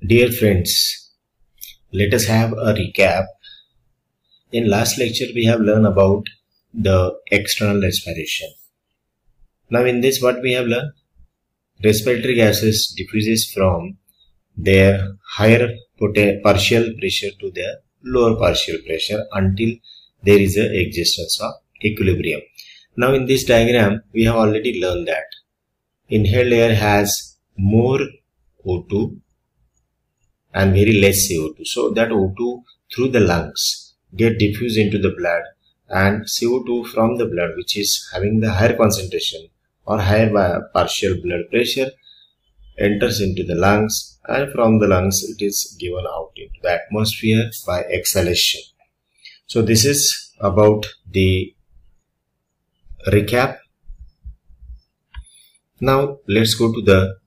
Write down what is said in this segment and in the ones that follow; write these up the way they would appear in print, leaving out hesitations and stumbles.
Dear friends, let us have a recap. In last lecture we have learned about the external respiration. Now in this what we have learned? Respiratory gases diffuses from their higher partial pressure to their lower partial pressure until there is a existence of equilibrium. Now in this diagram we have already learned that inhaled air has more O2 and very less CO2. So that O2 through the lungs get diffused into the blood, and CO2 from the blood, which is having the higher concentration or higher partial blood pressure, enters into the lungs, and from the lungs it is given out into the atmosphere by exhalation. So this is about the recap. Now let's go to the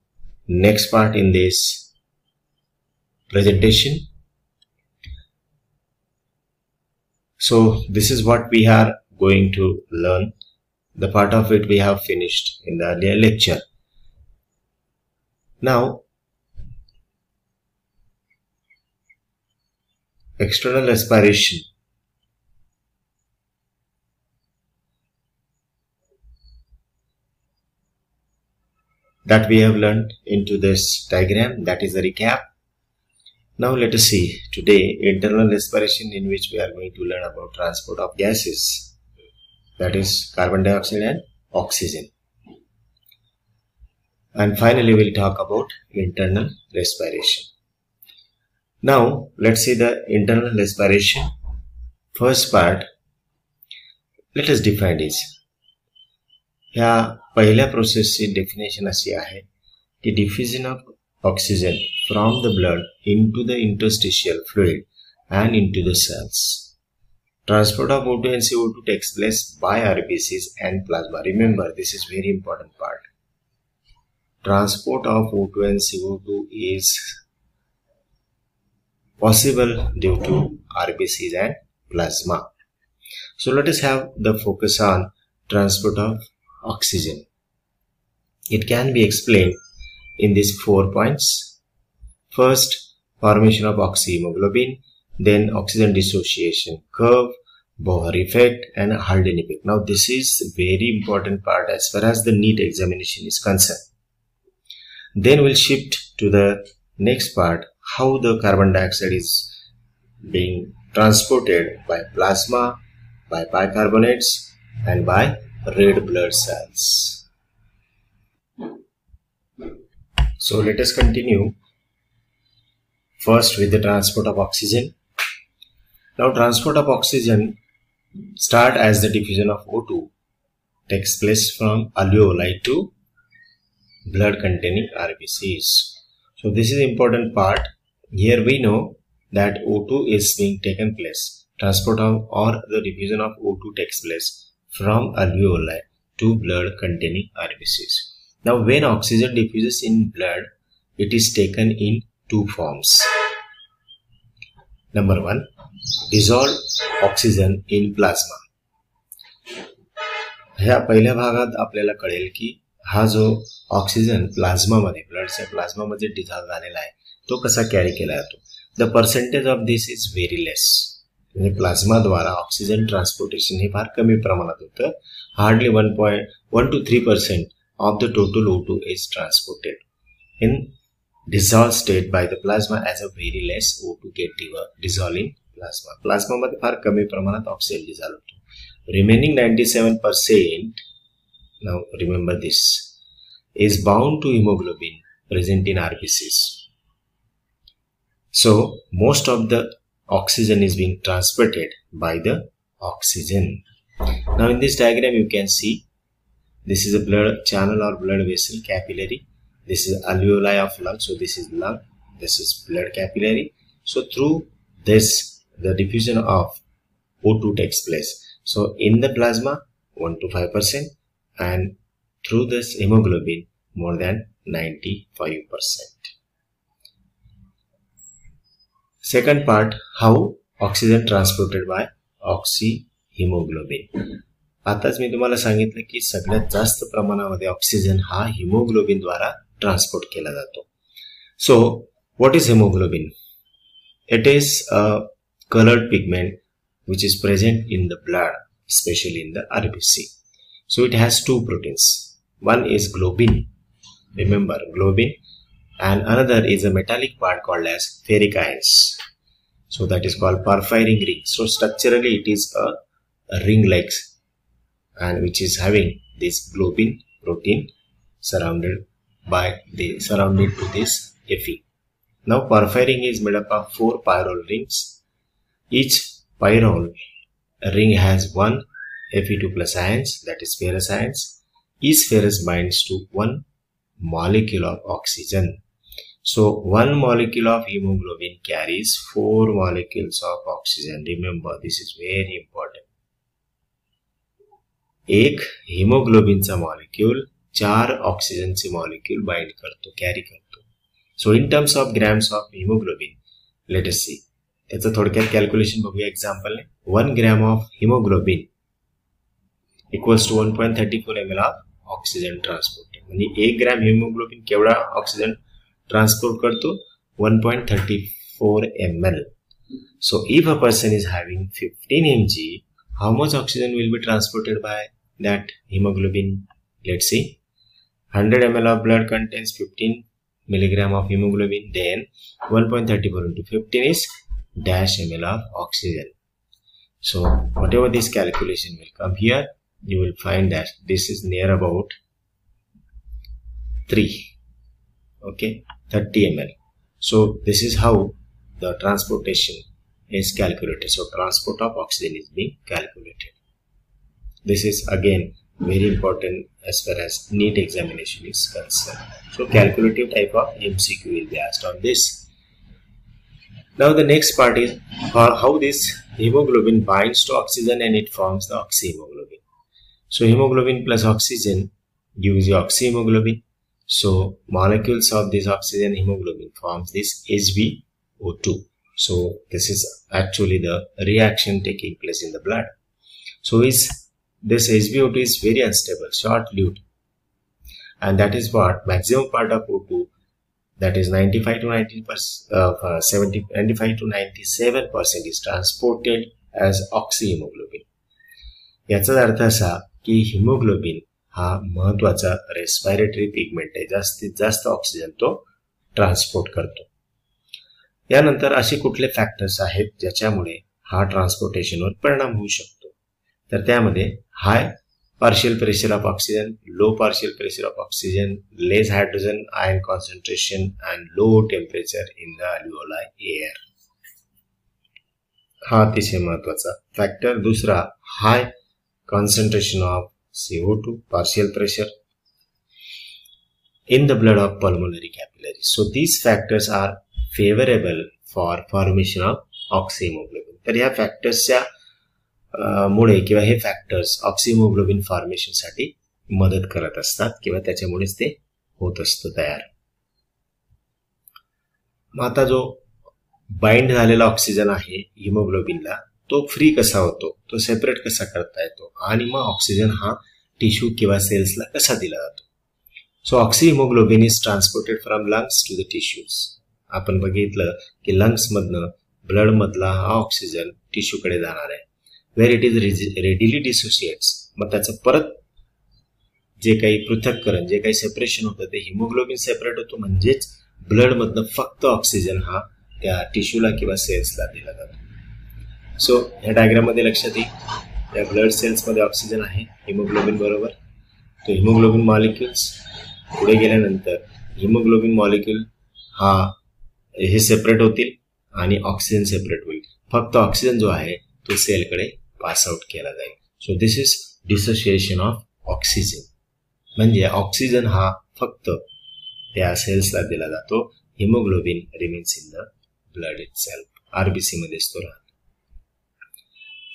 next part in this presentation. So this is what we are going to learn. The part of it we have finished in the earlier lecture. Now external respiration. That we have learned into this diagram, that is a recap. Now let us see today internal respiration, in which we are going to learn about transport of gases, that is carbon dioxide and oxygen. And finally we will talk about internal respiration. Now let's see the internal respiration. First part, let us define this. ह्या पहिल्या प्रोसेसची definition अशी आहे की diffusion of oxygen from the blood into the interstitial fluid and into the cells. Transport of O2 and CO2 takes place by RBCs and plasma. Remember, this is very important part. Transport of O2 and CO2 is possible due to RBCs and plasma. So let us have the focus on transport of oxygen. It can be explained in these 4 points. First, formation of oxyhemoglobin, then oxygen dissociation curve, Bohr effect, and Haldane effect. Now this is very important part as far as the NEET examination is concerned. Then we'll shift to the next part, how the carbon dioxide is being transported by plasma, by bicarbonates, and by red blood cells. So let us continue first with the transport of oxygen. Now transport of oxygen start as the diffusion of O2 takes place from alveoli to blood containing RBCs. So this is important part. Here we know that O2 is being taken place. Transport of or the diffusion of O2 takes place from alveoli to blood containing RBCs. Now when oxygen diffuses in blood, it is taken in two forms. Number one, dissolved oxygen in plasma. ह्या पहिल्या भागात आपल्याला कळेल की हा जो oxygen plasma मध्ये ब्लडच्या plasma मध्ये डिझॉल्व झालेला आहे तो कसा कॅरी केला जातो. The percentage of this is very less. म्हणजे प्लाझ्मा द्वारा ऑक्सिजन ट्रान्सपोर्टेशन हे फार कमी प्रमाणात होतं. Hardly 1 to 3% of the total O2 is transported in dissolved state by the plasma, as a very less O2 get dissolved in plasma. Plasma मध्ये फार कमी प्रमाणात ऑक्सिजन डिझॉल्व होतो. Remaining 97%, now remember this, is bound to hemoglobin present in RBCs. So most of the oxygen is being transported by the oxygen. Now in this diagram you can see this is a blood channel or blood vessel capillary. This is alveoli of lung. So this is lung. This is blood capillary. So through this the diffusion of O2 takes place. So in the plasma 1 to 5%, and through this hemoglobin more than 95%. Second part, how oxygen transported by oxyhemoglobin. आताच मी तुम्हाला सांगितलं की सगळ्यात जास्त प्रमाणामध्ये oxygen हा haemoglobin द्वारा transport केला जातो. So What is hemoglobin? It is a colored pigment which is present in the blood, especially in the RBC. So it has two proteins. One is globin, remember globin, and another is a metallic part called as ferric ions. So that is called porphyrin ring. So structurally it is a ring like, and which is having this globin protein surrounded to this Fe. Now porphyrin is made up of 4 pyrrole rings. Each pyrrole ring has one Fe2 plus ions, that is ferrous ions. Each ferrous binds to one molecule of oxygen. So one molecule of hemoglobin carries 4 molecules of oxygen. Remember, this is very important. एक hemoglobinचा molecule 4 ऑक्सिजनचे molecule bind करतो, carry करतो. So in terms of grams of hemoglobin, let us see. त्याचं थोडक्यात calculation बघूया एक्झाम्पलने. 1 gram of hemoglobin equals to 1.34 ml of oxygen transported. म्हणजे 1 gram hemoglobin केवढा oxygen transport करतो? 1.34 ml. So if a person is having 15 mg, how much oxygen will be transported by that hemoglobin? Let's see. 100 ml of blood contains 15 milligram of hemoglobin. Then 1.34 into 15 is dash ml of oxygen. So whatever this calculation will come here, you will find that this is near about 3. Okay, 30 ml. So this is how the transportation is calculated. So transport of oxygen is being calculated. This is again very important as far as NEET examination is concerned. So calculative type of MCQ will be asked on this. Now the next part is how this hemoglobin binds to oxygen and it forms the oxyhemoglobin. So hemoglobin plus oxygen gives you oxyhemoglobin. So molecules of this oxygen hemoglobin forms this HbO2. So this is actually the reaction taking place in the blood. So this HbO2 is very unstable, short-lived, and that is what maximum part of O2, that is 95 to 97% is transported as oxyhemoglobin. याचा अर्थ असा की haemoglobin हा महत्वाचा respiratory pigment आहे, जास्तीत जास्त oxygen तो ट्रान्सपोर्ट करतो. यानंतर असे कुठले फॅक्टर्स आहेत ज्याच्यामुळे हा ट्रान्सपोर्टेशनवर परिणाम होऊ शकतो? तर त्यामध्ये हाय partial pressure of oxygen, low partial pressure of oxygen, less hydrogen ion concentration, and low temperature in the alveoli air. हा अतिशय महत्वाचा फॅक्टर. दुसरा, हाय concentration of CO2, partial pressure in the blood of pulmonary capillaries. So these factors are favorable for formation of oxyhemoglobin. तर या फॅक्टर्सच्या मुळे किंवा हे factors ऑक्सिहेमोग्लोबिन formation साठी मदत करत असतात किंवा त्याच्यामुळेच ते होत असतं तयार. मग आता जो बाइंड झालेला ऑक्सिजन आहे हिमोग्लोबिनला, तो फ्री कसा होतो, तो सेपरेट कसा करता येतो, आणि मग ऑक्सिजन हा टिश्यू किंवा सेल्सला कसा दिला जातो? So oxyhaemoglobin is transported from lungs to the tissues. आपण बघितलं की लंग्स मधनं ब्लड मधला हा ऑक्सिजन टिश्यूकडे जाणार आहे, where it is readily dissociates. मग त्याचं परत जे काही पृथक्करण, जे काही सेपरेशन होतं ते हिमोग्लोबिन सेपरेट होतो, म्हणजेच ब्लड मधनं फक्त ऑक्सिजन हा त्या टिश्यूला किंवा सेल्सला दिला जातो. सो ह्या डायग्राम मध्ये लक्षात येईल, त्या ब्लड सेल्स मध्ये ऑक्सिजन आहे हिमोग्लोबिन बरोबर. तो हिमोग्लोबिन मॉलिक्युल्स पुढे गेल्यानंतर हिमोग्लोबिन मॉलिक्यूल हे सेपरेट होतील आणि ऑक्सिजन सेपरेट होईल. फक्त ऑक्सिजन जो आहे तो सेलकडे पास आउट केला जाईल. So this is dissociation of oxygen. म्हणजे ऑक्सिजन हा फक्त त्या सेल्सला दिला जातो, haemoglobin remains in the blood itself, RBC मध्येच तो राहतो.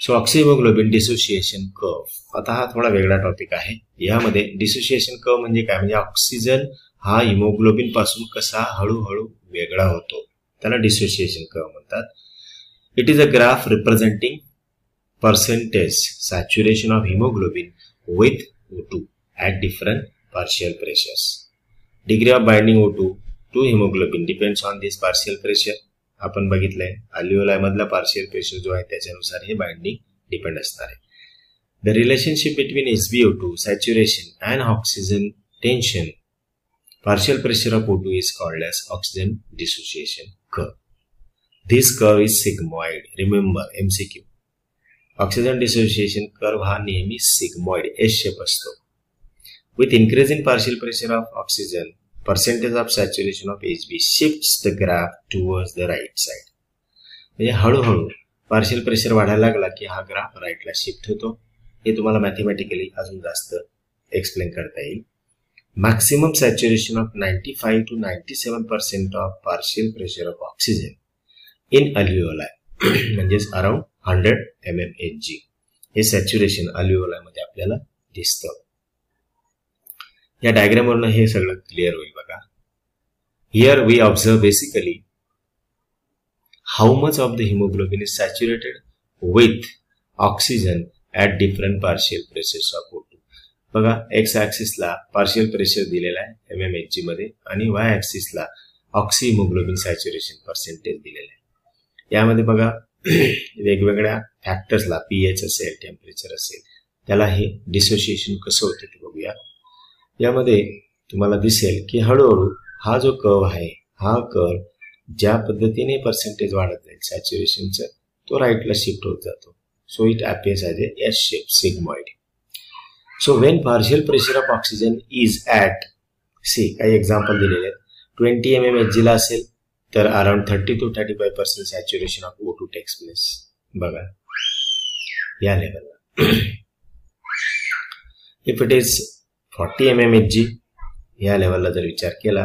So oxyhaemoglobin dissociation curve. आता हा थोडा वेगळा टॉपिक आहे. यामध्ये डिसोसिएशन कर्व म्हणजे काय, म्हणजे ऑक्सिजन हा हिमोग्लोबिन पासून कसा हळूहळू वेगळा होतो, त्याला डिसोसिएशन कर्व म्हणतात. It is a graph representing percentage saturation of hemoglobin with O2 at different partial pressures. Degree of binding O2 to haemoglobin depends on this partial pressure. आपण बघितलंय अल्व्हिओलाई मधला पार्शियल प्रेशर जो आहे त्याच्यानुसार हे बाइंडिंग डिपेंड असणार आहे. The relationship between SbO2 saturation and oxygen tension partial pressure of O2 is called as oxygen dissociation curve. This curve is sigmoid. Remember MCQ. Oxygen dissociation curve हा नेहमी sigmoid S shape असतो. With increasing partial pressure of oxygen, percentage of saturation of Hb shifts the graph towards the right side. म्हणजे हळूहळू partial pressure वाढायला लागला की हा graph राईटला shift होतो. हे तुम्हाला मॅथमॅटिकली अजून जास्त एक्सप्लेन करता येईल. Maximum saturation of 95 to 97% of partial pressure of oxygen in alveoli म्हणजेच अराउंड 100 mmHg हे सॅच्युरेशन alveoli मध्ये आपल्याला दिसतं. या डायग्राम वरून हे सगळं क्लिअर होईल बघा. Here we observe basically how much of the hemoglobin is saturated with oxygen at different partial pressures of O2. बघा एक्स ऍक्सिसला पार्शियल प्रेशर दिलेला आहे mmHg मध्ये आणि वाय ऍक्सिसला ऑक्सी हिमोग्लोबिन सॅच्युरेशन पर्सेंटेज दिलेलं आहे. यामध्ये बघा वेगवेगळ्या फॅक्टर्सला पीएच असेल टेम्परेचर असेल त्याला हे डिसोसिएशन कसं होतं ते बघूया. यामध्ये तुम्हाला दिसेल की हळूहळू हा जो कर्व आहे हा कर्व ज्या पद्धतीने पर्सेंटेज वाढत जाईल सॅच्युरेशनचं तो राईटला शिफ्ट होत जातो. So it appears as a S shape sigmoid. So when partial pressure of oxygen is at काही एक्झाम्पल दिलेले आहेत 20 mmHg ला असेल तर around 30 to 35% saturation of O2 takes place. बघा या लेवलला. इफ इट इज 40 mmHg या लेवलला जर विचार केला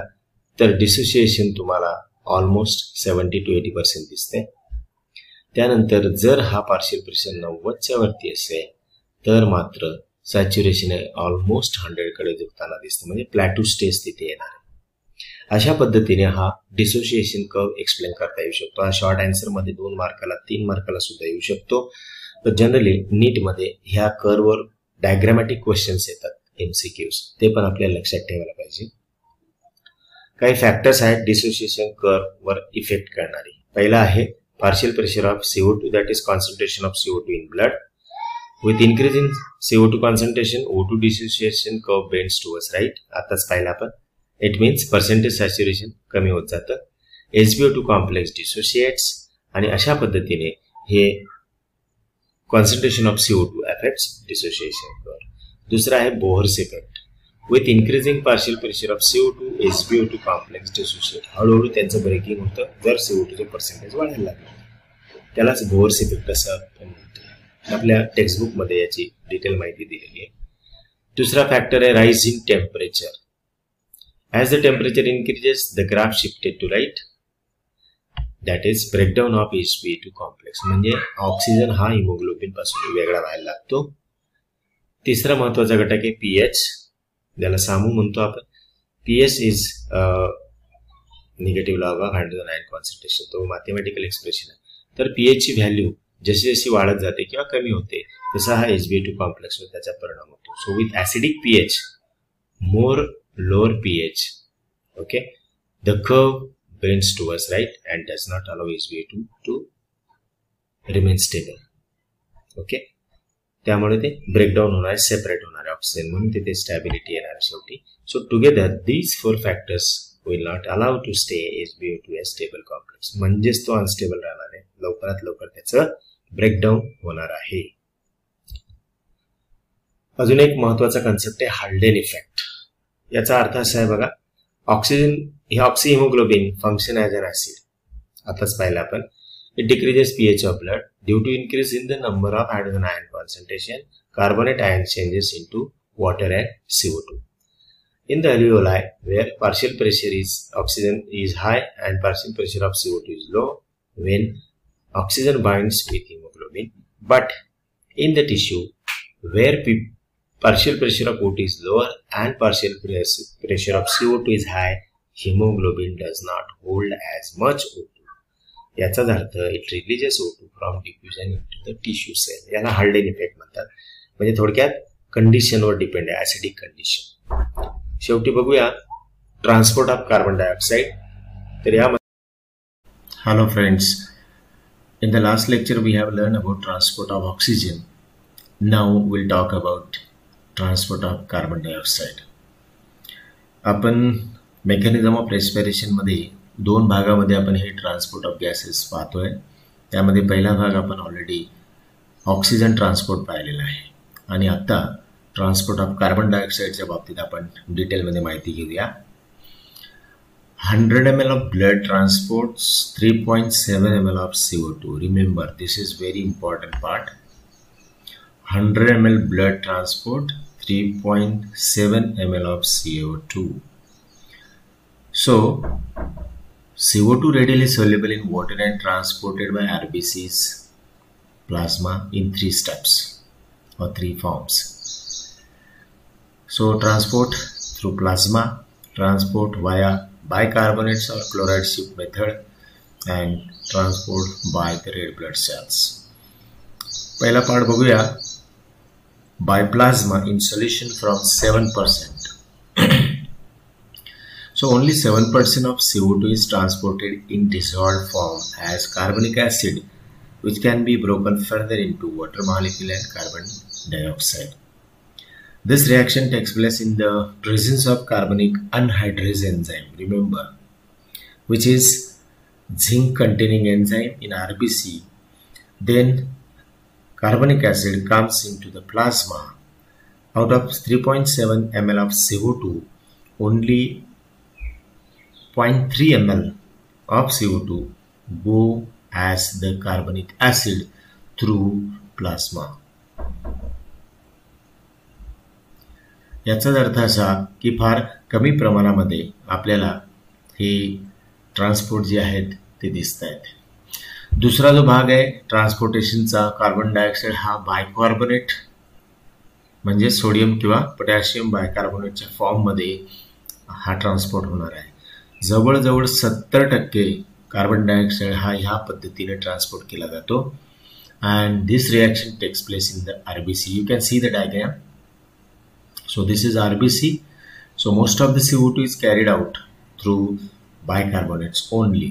तर डिसोसिएशन तुम्हाला ऑलमोस्ट 70 to 80% दिसते. त्यानंतर जर हा पार्शियल प्रेशर 90 च्या वरती असेल तर मात्र सॅच्युरेशन ऑलमोस्ट 100 कडे झुकताना दिसतं म्हणजे प्लॅटू स्टेज तिथे येणार आहे. अशा पद्धतीने हा डिसोसिएशन कर्व एक्सप्लेन करता येऊ शकतो. हा शॉर्ट आन्सर मध्ये 2 मार्काला 3 मार्काला सुद्धा येऊ शकतो. तर जनरली नीट मध्ये ह्या कर्ववर डायग्रामॅटिक क्वेश्चन्स येतात MCQs ते पण आपल्याला लक्षात ठेवायला पाहिजे. काही फॅक्टर्स आहेत डिसोसिएशन कर्व वर इफेक्ट करणारे. पहिला आहे partial pressure of CO2 that is concentration of CO2 in blood. With increasing CO2 concentration, O2 dissociation curve bends towards right. आताच पाहिलं आपण. It means percentage saturation कमी होत जातं. SbO2 complex dissociates आणि अशा पद्धतीने हे concentration of CO2 affects dissociation curve. दुसरा आहे Bohr's effect. With increasing partial pressure of CO2, SbO2 complex dissociate. हळूहळू त्यांचं ब्रेकिंग होतं जर CO2 चे पर्सेंटेज वाढायला लागले. त्यालाच बोहर्स इफेक्ट असं आपण म्हणतो. आपल्या टेक्स्टबुक मध्ये याची डिटेल माहिती दिलेली आहे. दुसरा फॅक्टर आहे rise in temperature. As the temperature increases the graph shifted to right that is breakdown of Hb2 complex म्हणजे ऑक्सिजन हा हिमोग्लोबिन पासून वेगळा व्हायला लागतो. तिसरा महत्वाचा घटक आहे पीएच ज्याला सामू म्हणतो आपण. PH is negative log of hydrogen ion concentration. तो मॅथमॅटिकल एक्सप्रेशन आहे. तर पीएच ची व्हॅल्यू जशी जशी वाढत जाते किंवा कमी होते तसा हा Hb2 कॉम्प्लेक्सवर त्याचा परिणाम होतो. So with acidic pH more lower pH okay the curve bends towards right and does not allow Hb2 to remain stable. Okay त्यामुळे ते ब्रेकडाऊन होणार आहे सेपरेट होणार आहे ऑक्सिजन म्हणून तिथे स्टॅबिलिटी येणार आहे शेवटी. So together these 4 factors will not allow to stay Hb2 as stable complex म्हणजेच तो अनस्टेबल राहणार आहे. लवकरात लवकर त्याचं ब्रेकडाऊन होणार आहे. अजून एक महत्वाचा कन्सेप्ट आहे हाल्डेन इफेक्ट. याचा अर्थ असा आहे बघा ऑक्सिजन हे oxy haemoglobin function as an acid. आताच पाहिलं आपण. It decreases pH of blood due to increase in the number of hydrogen ion concentration. Carbonate ion changes into water and CO2. In the alveoli where partial pressure is oxygen is high and partial pressure of CO2 is low when oxygen binds with hemoglobin, but in the tissue where partial pressure of O2 is lower and partial pressure of CO2 is high, hemoglobin does not hold as much O2. याचाच अर्थ it releases O2 from diffusion into the tissue cell. याला Haldane effect म्हणतात. म्हणजे थोडक्यात कंडिशनवर depend आहे acidic condition. शेवटी बघूया transport of carbon dioxide. Hello friends, in the last lecture we have learned about transport of oxygen. Now we'll talk about transport of carbon dioxide. आपण mechanism of respiration मध्ये दोन भागामध्ये आपण हे transport of gases पाहतोय. त्यामध्ये पहिला भाग आपण ऑलरेडी ऑक्सिजन ट्रान्सपोर्ट पाहिलेला आहे आणि आता ट्रान्सपोर्ट ऑफ कार्बन डायऑक्साईडच्या बाबतीत आपण डिटेलमध्ये माहिती घेऊया. 100 ml of blood transports 3.7 ml of CO2. Remember, this is very important part. 100 ml blood transport 3.7 ml of CO2. So, CO2 readily soluble in water and transported by RBC's plasma in 3 steps or 3 forms. So, transport through plasma, transport via bicarbonates or chloride shift method, and transport by the red blood cells. पहिला part बघूया. By plasma in solution from 7%. So only 7% of CO2 is transported in dissolved form as carbonic acid, which can be broken further into water molecule and carbon dioxide. This reaction takes place in the presence of carbonic anhydrase enzyme, remember, which is zinc containing enzyme in RBC. Then carbonic acid comes into the plasma. Out of 3.7 ml of CO2, only 0.3 ml of CO2 go as the carbonic acid through plasma. याचाच अर्थ असा की फार कमी प्रमाणामध्ये आपल्याला हे transport जे आहेत ते दिसत आहेत. दुसरा जो भाग आहे ट्रान्सपोर्टेशनचा, कार्बन डायऑक्साईड हा बायकार्बोनेट म्हणजे सोडियम किंवा पोटॅशियम बायकार्बोनेटच्या फॉर्ममध्ये हा ट्रान्सपोर्ट होणार आहे. जवळजवळ 70% कार्बन डायऑक्साईड हा ह्या पद्धतीने ट्रान्सपोर्ट केला जातो. And this reaction takes place in the RBC. You can see the diagram. So this is RBC. So most of the CO2 is carried out through bicarbonates only.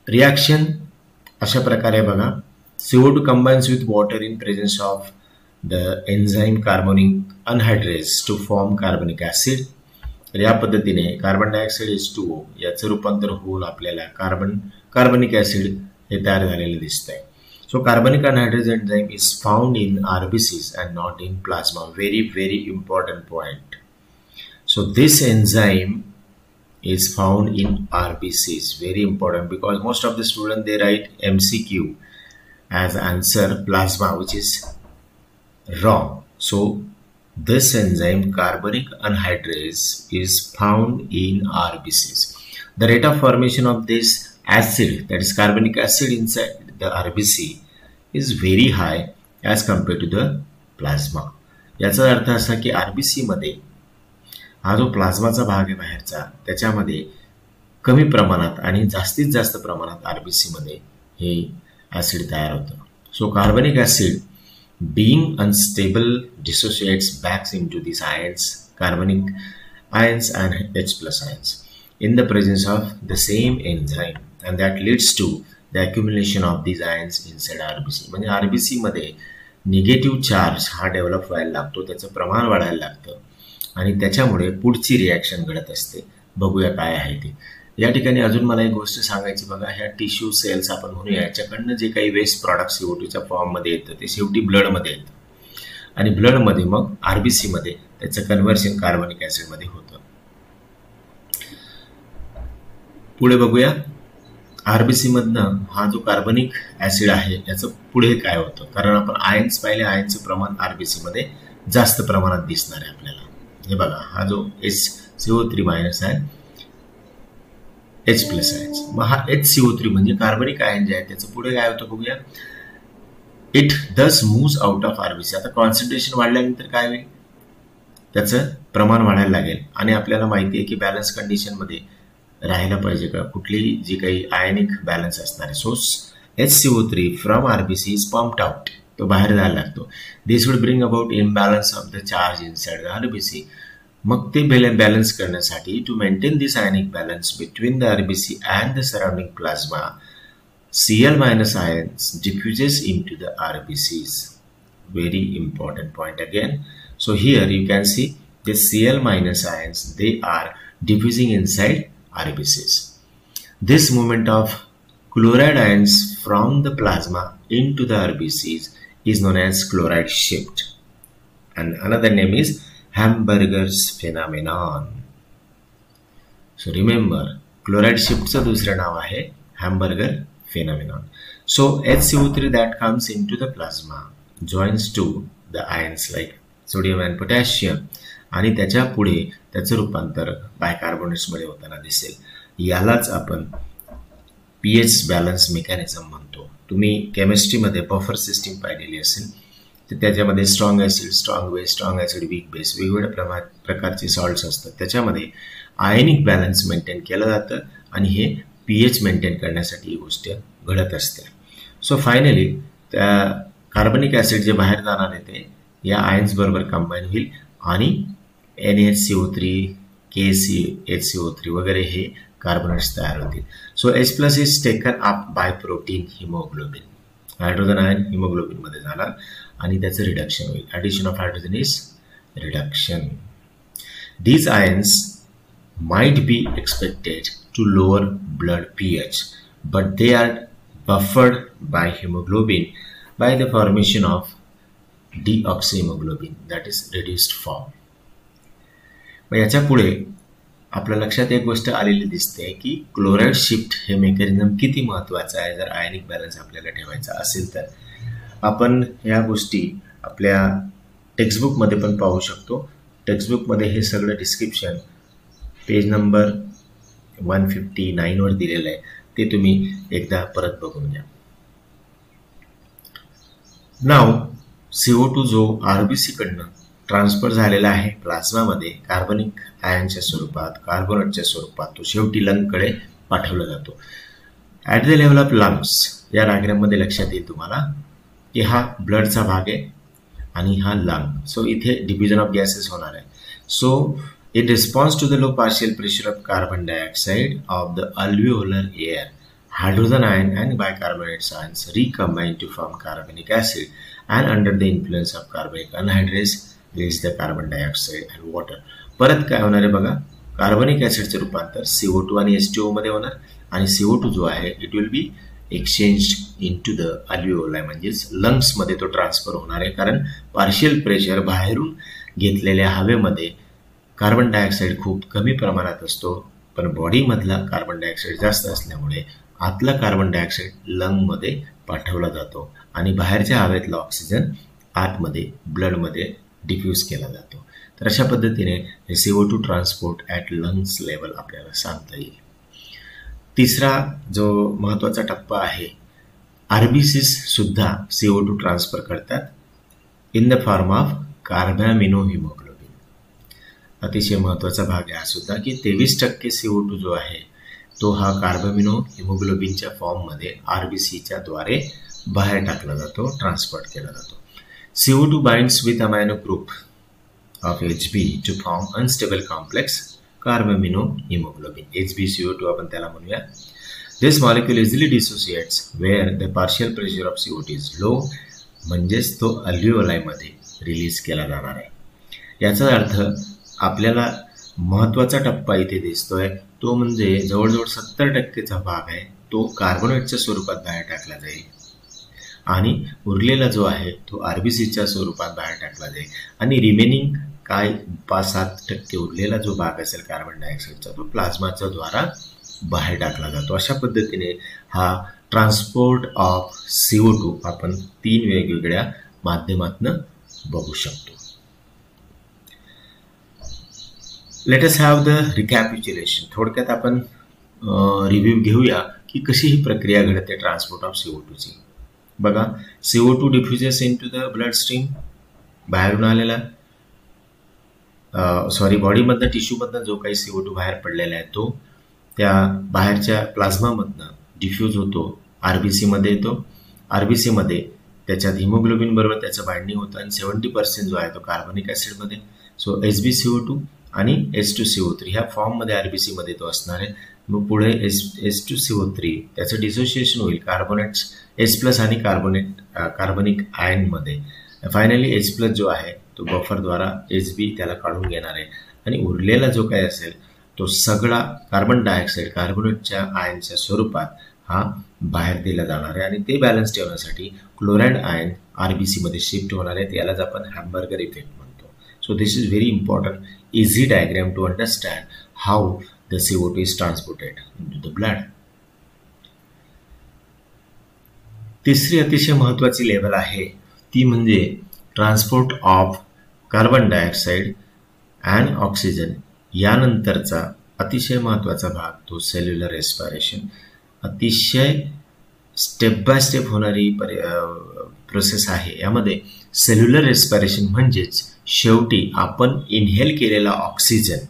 Reaction अशा प्रकारे बघा. CO2 combines with water in presence of the enzyme carbonic anhydrase to form carbonic acid. तर या पद्धतीने carbon dioxide H2O याचं रूपांतर होऊन आपल्याला कार्बनिक ऍसिड हे तयार झालेलं दिसतंय. So carbonic anhydrase enzyme is found in RBCs and not in plasma. Very important point. So this enzyme is found in RBCs. Very important because most of the students they write MCQ as answer plasma, which is wrong. So this enzyme carbonic anhydrase is found in RBCs. The rate of formation of this acid, that is carbonic acid inside the RBC, is very high as compared to the plasma. याचा अर्थ असा की RBC मध्ये हा जो प्लाझ्माचा भाग आहे बाहेरचा त्याच्यामध्ये कमी प्रमाणात आणि जास्तीत जास्त प्रमाणात RBC मध्ये हे ऍसिड तयार होतं. सो कार्बनिक acid being unstable dissociates back into these ions, carbonic ions and H plus ions in the presence of the same enzyme, and that leads to the accumulation of these ions inside RBC. म्हणजे RBC मध्ये negative charge हा develop व्हायला लागतो, त्याचं प्रमाण वाढायला लागतं आणि त्याच्यामुळे पुढची रिॲक्शन घडत असते. बघूया काय आहे ते. या ठिकाणी अजून मला एक गोष्ट सांगायची बघा. ह्या टिश्यू सेल्स आपण म्हणूया याच्याकडनं जे काही वेस्ट प्रॉडक्ट CO2च्या फॉर्ममध्ये येतं ते शेवटी ब्लडमध्ये येतं आणि ब्लडमध्ये मग RBC मध्ये त्याचं कन्व्हर्शन कार्बनिक ऍसिडमध्ये होतं. पुढे बघूया. RBC मधनं हा जो कार्बनिक ऍसिड आहे याचं पुढे काय होतं, कारण आपण आयन्स पाहिले, आयनचं प्रमाण RBC मध्ये जास्त प्रमाणात दिसणार आहे आपल्याला. हे बघा, हा जो HCO3 मायनस आहे H प्लस आयन्स, मग हा HCO3 म्हणजे कार्बनिक आयन जे आहे त्याचं पुढे काय होतं बघूया. इट दस मूव्स आउट ऑफ RBC. आता कॉन्सन्ट्रेशन वाढल्यानंतर काय होईल, त्याचं प्रमाण वाढायला लागेल आणि आपल्याला माहिती आहे की बॅलन्स कंडिशन मध्ये राहायला पाहिजे का, कुठली जी काही आयनिक बॅलन्स असणार आहे. So HCO3 from RBC is pumped out, तो बाहेर जायला लागतो. This would bring about imbalance of the charge inside the RBC. मग ते बॅलन्स करण्यासाठी to maintain this ionic balance between the RBC and the surrounding plasma, Cl minus ions diffuses into the RBCs. Very important point again. So here you can see the Cl minus ions, they are diffusing inside RBCs. This movement of chloride ions from the plasma into the RBCs is known as chloride shift, and another name is Hamburger's phenomenon. So remember, chloride shift चं दुसरं नाव आहे Hamburger phenomenon. So HCO3 that comes into the plasma joins to the ions like sodium and potassium, आणि त्याच्या पुढे त्याचं रूपांतर bicarbonates मध्ये होताना दिसेल. यालाच आपण pH बॅलन्स मेकॅनिझम म्हणतो. तुम्ही केमिस्ट्रीमध्ये बफर सिस्टीम पाहिलेली असेल, तर त्याच्यामध्ये strong acid, strong base, strong acid, weak base, वेगवेगळ्या प्रकारचे सॉल्ट्स असतात. त्याच्यामध्ये आयनिक बॅलन्स मेंटेन केलं जातं आणि हे pH मेंटेन करण्यासाठी ही गोष्ट घडत असते. सो फायनली त्या कार्बनिक ऍसिड जे बाहेर जाणार आहे ते या आयन्स बरोबर कंबाईन होईल आणि NaHCO3, KCHCO3 वगैरे हे कार्बोनेट्स तयार होतील. So H+ is taken up by protein haemoglobin. Hydrogen ion haemoglobin मध्ये जाणार आणि त्याचं रिडक्शन होईल. Addition of hydrogen is reduction. These ions might be expected to lower blood pH, but they are buffered by hemoglobin by the formation of deoxyhemoglobin, that is reduced form. मग याच्या पुढे आपल्या लक्षात एक गोष्ट आलेली दिसते की क्लोराइड शिफ्ट हे मेकॅनिझम किती महत्त्वाचं आहे जर आयनिक बॅलन्स आपल्याला ठेवायचा असेल तर. आपण या गोष्टी आपल्या टेक्स्टबुकमध्ये पण पाहू शकतो. टेक्स्टबुकमध्ये हे सगळं डिस्क्रिप्शन पेज नंबर 159 वर दिलेलं आहे, ते तुम्ही एकदा परत बघून घ्या. नाव CO2 जो आरबीसी कडनं ट्रान्सफर झालेला आहे प्लाझ्मामध्ये कार्बनिक आयनच्या स्वरूपात, कार्बोनेटच्या स्वरूपात, तो शेवटी लंगकडे पाठवला जातो. At the level of lungs या डायग्राममध्ये लक्षात येईल तुम्हाला की हा ब्लडचा भाग आहे आणि हा लंग. सो इथे डिफ्युजन ऑफ गॅसेस होणार आहे. So in response to the low partial pressure of carbon dioxide of the alveolar air, hydrogen ion and bicarbonate ions recombine to form carbonic acid, and under the influence of carbonic anhydrase release the carbon dioxide and water. परत काय होणार आहे बघा, कार्बनिक ऍसिडचे रूपांतर CO2 आणि H2O मध्ये होणार आणि CO2 जो आहे it will be exchanged into the alveoli, म्हणजेच लंग्स मध्ये तो ट्रान्सफर होणार आहे. कारण पार्शियल प्रेशर बाहेरून घेतलेल्या हवेमध्ये कार्बन डायऑक्साईड खूप कमी प्रमाणात असतो, पण बॉडीमधला कार्बन डायऑक्साईड जास्त असल्यामुळे आतला कार्बन डायऑक्साईड लंगमध्ये पाठवला जातो आणि बाहेरच्या हवेतला ऑक्सिजन आतमध्ये ब्लडमध्ये डिफ्यूज केला जातो. तर अशा पद्धतीने CO2 transport at lungs level आपल्याला सांगता येईल. तिसरा जो महत्त्वाचा टप्पा आहे, आरबीसीस सुद्धा CO2 ट्रान्सफर करतात in the form of carbamino haemoglobin. अतिशय महत्त्वाचा भाग आहे हा सुद्धा की 23% CO2 जो आहे तो हा कार्बॅमिनो हिमोग्लोबिनच्या फॉर्ममध्ये आरबीसीच्या द्वारे बाहेर टाकला जातो, ट्रान्सपोर्ट केला जातो. CO2 binds with amino group of Hb to form unstable complex carbamino hemoglobin. HbCO2 आपण त्याला म्हणूया. This molecule easily dissociates where the partial pressure of CO2 is low, म्हणजेच तो अल्व्हेओलाई मध्ये रिलीज केला जाणार आहे. याचा अर्थ आपल्याला महत्त्वाचा टप्पा इथे दिसतोय तो म्हणजे जवळजवळ 70%चा भाग आहे तो कार्बोनेटच्या स्वरूपात बाहेर टाकला जाईल आणि उरलेला जो आहे तो आरबीसीच्या स्वरूपात बाहेर टाकला जाईल आणि रिमेनिंग काय 5-7% उरलेला जो भाग असेल कार्बन डायऑक्साईडचा तो प्लाझ्माच्या द्वारा बाहेर टाकला जातो. अशा पद्धतीने हा ट्रान्सपोर्ट ऑफ CO2 आपण 3 वेगवेगळ्या माध्यमातून बघू शकतो. Let us have the recapitulation. थोडक्यात आपण रिव्ह्यू घेऊया की कशी ही प्रक्रिया घडते ट्रान्सपोर्ट ऑफ CO2 ची. बघा, CO2 diffuses into the blood stream, बाहेरून आलेला बॉडीमधनं टिश्यूमधनं जो काही CO2 बाहेर पडलेला आहे तो त्या बाहेरच्या प्लाझ्मामधनं डिफ्यूज होतो, आरबीसीमध्ये येतो. आरबीसीमध्ये त्याच्यात हिमोग्लोबिन बरोबर त्याचं बाइंडिंग होतं आणि 70% जो आहे तो कार्बनिक ॲसिडमध्ये. सो HbCO2 आणि H2CO3 ह्या फॉर्ममध्ये RBC मध्ये तो असणार आहे. मग पुढे H2CO3 त्याचं डिसोसिएशन होईल कार्बोनेट्स H+ आणि कार्बनिक आयनमध्ये. फायनली H+ जो आहे तो बफरद्वारा Hb त्याला काढून घेणार आहे आणि उरलेला जो काही असेल तो सगळा कार्बन डायऑक्साईड कार्बोनेटच्या आयनच्या स्वरूपात हा बाहेर दिला जाणार आहे आणि ते बॅलन्स ठेवण्यासाठी क्लोराईड आयन RBC मध्ये शिफ्ट होणार आहेत. यालाच आपण हॅम्बर्गर इफेक्ट म्हणतो. So this is very important easy diagram to understand how the CO2 is transported into the blood. तिसरी अतिशय महत्त्वाची लेवल आहे ती म्हणजे transport of carbon dioxide and oxygen. यानंतरचा अतिशय महत्त्वाचा भाग तो सेल्युलर रेस्पिरेशन. अतिशय स्टेप बाय स्टेप होणारी प्रोसेस आहे. यामध्ये सेल्युलर रेस्पिरेशन म्हणजेच शेवटी आपण इनहेल केलेला ऑक्सिजन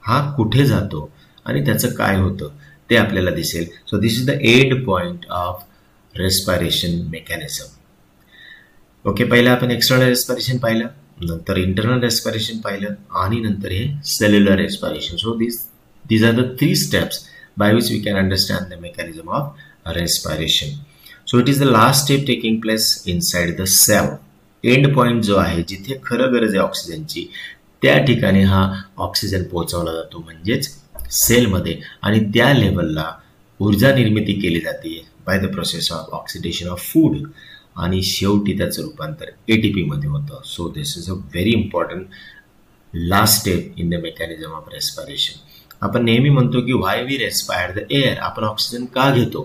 हा कुठे जातो आणि त्याचं काय होतं ते आपल्याला दिसेल. So this is the end point of respiration mechanism. Okay, पहिलं आपण एक्सटर्नल रेस्पिरेशन पाहिलं, नंतर इंटरनल रेस्पिरेशन पाहिलं आणि नंतर हे cellular respiration. So these are the 3 steps by which we can understand the mechanism of respiration. So it is the last step taking place inside the cell. End point जो आहे जिथे खरं गरज आहे ऑक्सिजनची त्या ठिकाणी हा ऑक्सिजन पोहोचवला जातो म्हणजेच सेलमध्ये आणि त्या लेवलला ऊर्जा निर्मिती केली जाते by the process of oxidation of food आणि शेवटी त्याचं रूपांतर ATP मध्ये होतं. So this is a very important last step in the mechanism of respiration. आपण नेहमी म्हणतो की why we respire the air, आपण ऑक्सिजन का घेतो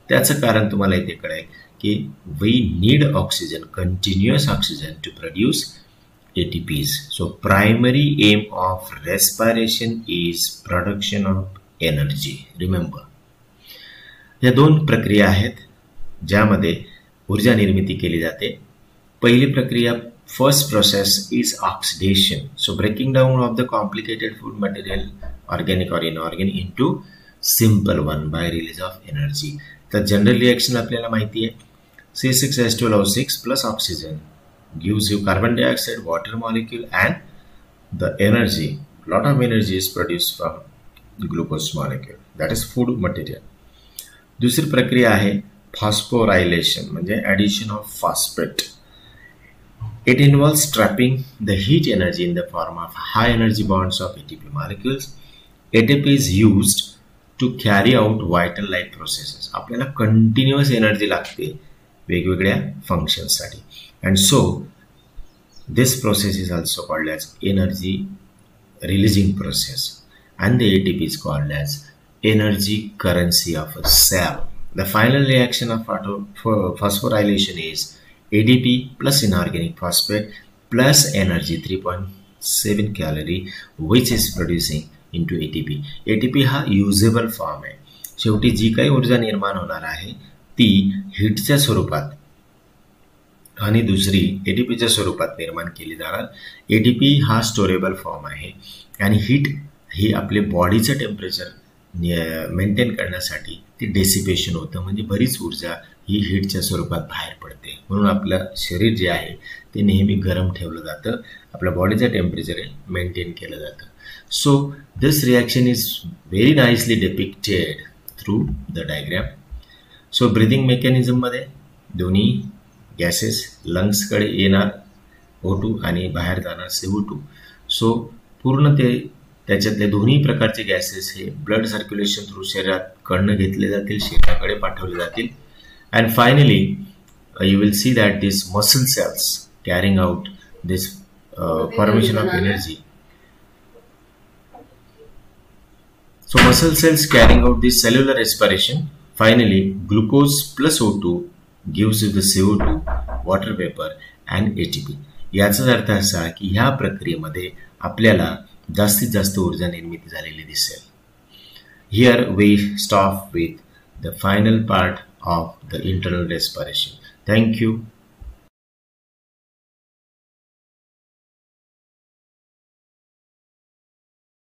त्याचं कारण तुम्हाला इथे कळेल की we need oxygen, continuous oxygen to produce ATPs. So primary aim of respiration is production of energy. Remember, या 2 प्रक्रिया आहेत ज्यामध्ये ऊर्जा निर्मिती केली जाते. पहिली प्रक्रिया first process is oxidation. So breaking down of the complicated food material organic और inorganic into simple one by release of energy. तर जनरल रिएक्शन आपल्याला माहिती आहे C6H12O6 plus oxygen gives you carbon dioxide, water molecule and the energy. Lot of energy is produced from the glucose molecule. That is food material. दुसरी प्रक्रिया आहे phosphorylation म्हणजे addition of phosphate. It involves trapping the heat energy in the form of high energy bonds of ATP molecules. ATP is used to carry out vital life processes. आपल्याला continuous energy लागते वेगवेगळ्या फंक्शनसाठी. And so this process is also called as energy releasing process and the ATP is called as energy currency of a cell. The final reaction of phosphorylation is ADP plus inorganic phosphate plus energy 3.7 calorie which is producing into ATP. ATP हा usable form आहे. शेवटी जी काही ऊर्जा निर्माण होणार आहे ती हीटच्या स्वरूपात आणि दुसरी ATPच्या स्वरूपात निर्माण केली जाणार. ATP हा स्टोरेबल फॉर्म आहे आणि हीट ही आपले बॉडीचं टेम्परेचर मेंटेन करण्यासाठी ती डेसिपेशन होतं म्हणजे बरीच ऊर्जा ही हीटच्या स्वरूपात बाहेर पडते. म्हणून आपलं शरीर जे आहे ते नेहमी गरम ठेवलं जातं, आपल्या बॉडीचं टेम्परेचर मेंटेन केलं जातं. So this reaction is very nicely depicted through the diagram. So breathing मेकॅनिझममध्ये दोन्ही गॅसेस लंग्सकडे येणार O2 आणि बाहेर जाणार CO2. सो पूर्ण त्याच्यातले दोन्ही प्रकारचे गॅसेस हे ब्लड सर्क्युलेशन थ्रू शरीरात कडनं घेतले जातील, शरीराकडे पाठवले जातील. And finally you will see that this muscle cells carrying out this formation of energy. So muscle cells carrying out this cellular respiration. Finally, glucose plus O2 gives you the CO2, water vapor and ATP. याचा अर्थ असा की ह्या प्रक्रियेमध्ये आपल्याला जास्तीत जास्त ऊर्जा निर्मिती झालेली दिसेल. Here we stop with the final part of the internal respiration. Thank you.